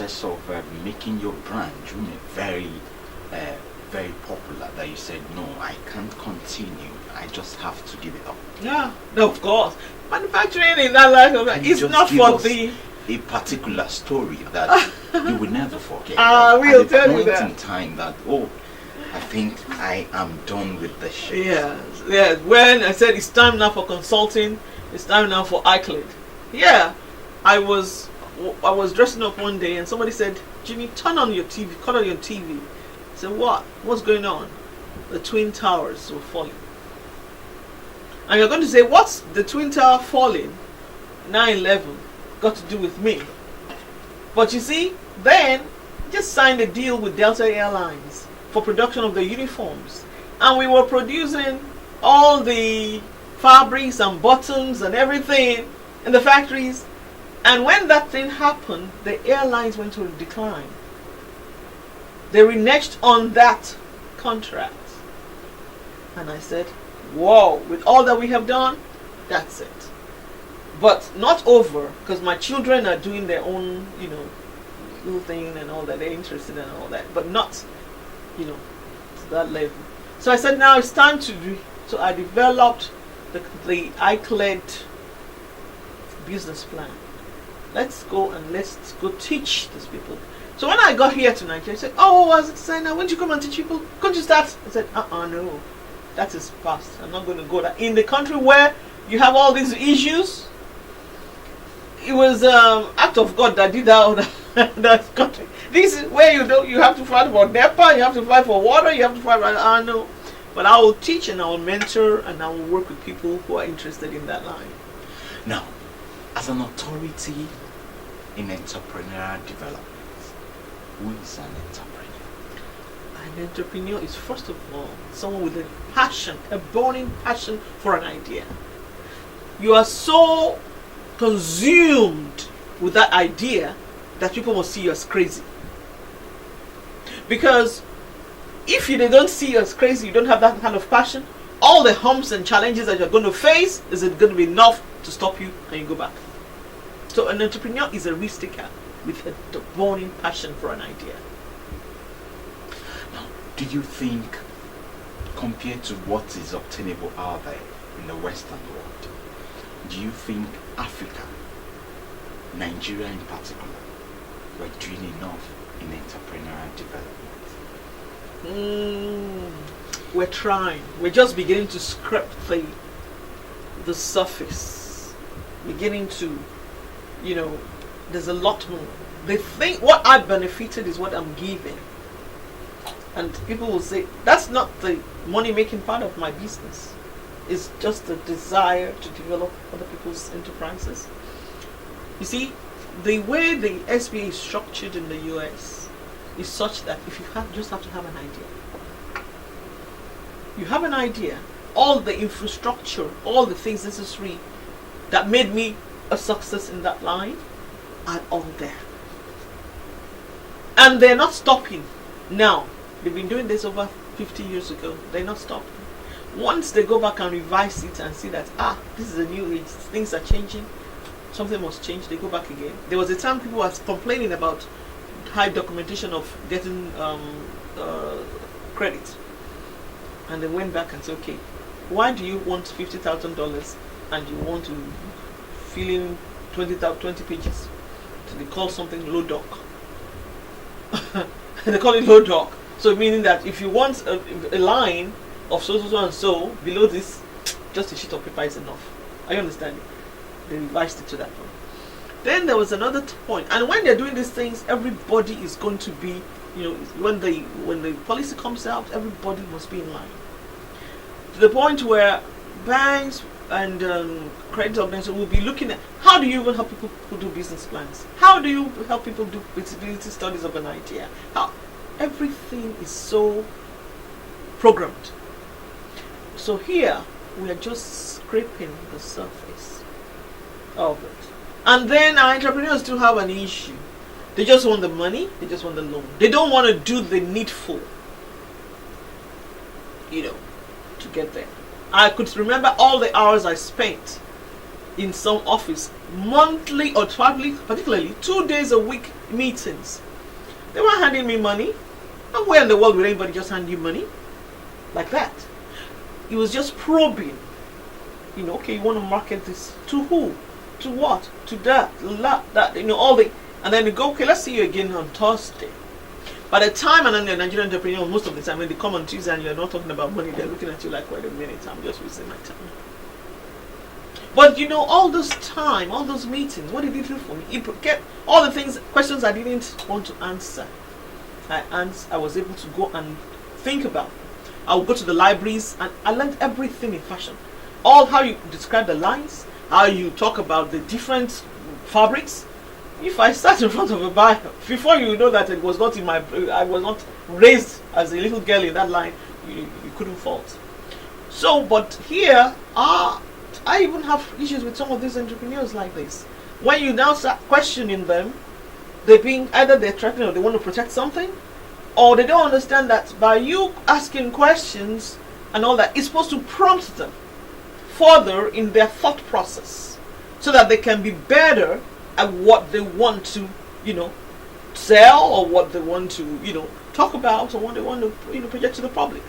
process of making your brand very, very popular that you said, no, I can't continue. I just have to give it up? Yeah, no, of course. Manufacturing in that line is not for the... a particular story that you will never forget. I will tell you that. At the point in time that, I think I am done with this shit. Yeah. When I said it's time now for consulting, it's time now for ICLED. Yeah, I was dressing up one day and somebody said, Jimmy, turn on your TV, cut on your TV. I said, what? What's going on? The Twin Towers were falling. And you're going to say, what's the Twin Tower falling, 9/11, got to do with me? But you see, then just signed a deal with Delta Airlines for production of the uniforms, and we were producing all the fabrics and buttons and everything in the factories. And when that thing happened, the airlines went to a decline. They reneged on that contract. And I said, whoa, with all that we have done, that's it. But not over, because my children are doing their own, little thing and all that. They're interested in all that, but not, to that level. So I said, now it's time to do. So I developed the ICLED business plan. Let's go teach these people. So when I got here to Nigeria, I said, oh, as a designer, when you come and teach people, can't you start? I said, no, that is past. I'm not going to go there. In the country where you have all these issues, it was act of God that did that country. This is where you have to fight for NEPA, you have to fight for water, you have to fight for, no. But I will teach and I will mentor and I will work with people who are interested in that line. Now, as an authority in entrepreneurial development, who is an entrepreneur? An entrepreneur is, first of all, someone with a passion, a burning passion for an idea. You are so consumed with that idea that people will see you as crazy. Because if they don't see you as crazy, you don't have that kind of passion, all the humps and challenges that you're going to face, is it going to be enough to stop you and you go back? So an entrepreneur is a risk taker with a burning passion for an idea. Now, do you think, compared to what is obtainable out there in the Western world, do you think Africa, Nigeria in particular, we're doing enough in entrepreneurial development? We're trying. We're just beginning to scrape the surface. Beginning to, there's a lot more. They think what I benefited is what I'm giving. And people will say, that's not the money-making part of my business. It's just the desire to develop other people's enterprises. You see, the way the SBA is structured in the US is such that if you just have to have an idea. You have an idea, all the infrastructure, all the things necessary that made me a success in that line are all there. And they're not stopping now. They've been doing this over 50 years ago. They're not stopping. Once they go back and revise it and see that, this is a new age, things are changing, something must change, they go back again. There was a time people were complaining about high documentation of getting credit. And they went back and said, okay, why do you want $50,000 and you want to fill in 20 pages? So they call something low doc. They call it low doc. So meaning that if you want a line of so and so below this, just a sheet of paper is enough. Are you understanding? They revised it to that point. Then there was another point, and when they're doing these things, everybody is going to be, when the policy comes out, everybody must be in line. To the point where banks and credit organizations will be looking at how do you even help people who do business plans? How do you help people do feasibility studies of an idea? How everything is so programmed. So here we are just scraping the surface of it. And then our entrepreneurs do have an issue. They just want the money, they just want the loan. They don't want to do the needful, to get there. I could remember all the hours I spent in some office monthly or particularly 2 days a week meetings. They weren't handing me money. And where in the world would anybody just hand you money like that? It was just probing. Okay, you want to market this to who? To what? To that, that, all the, and then they go, okay, let's see you again on Thursday. By the time, and then the Nigerian entrepreneur, most of the time, when they come on Tuesday and you're not talking about money, they're looking at you like, wait a minute, I'm just wasting my time. But all this time, all those meetings, what did it do for me? It kept all the questions I didn't want to answer. I was able to go and think about. I would go to the libraries and I learned everything in fashion. All how you describe the lines, how you talk about the different fabrics. If I sat in front of a buyer, before you know that it was not I was not raised as a little girl in that line, you couldn't fault. So, but here, I even have issues with some of these entrepreneurs like this. When you now start questioning them, either they're threatening or they want to protect something, or they don't understand that by you asking questions and all that, it's supposed to prompt them further in their thought process so that they can be better at what they want to, sell, or what they want to, talk about, or what they want to, project to the public.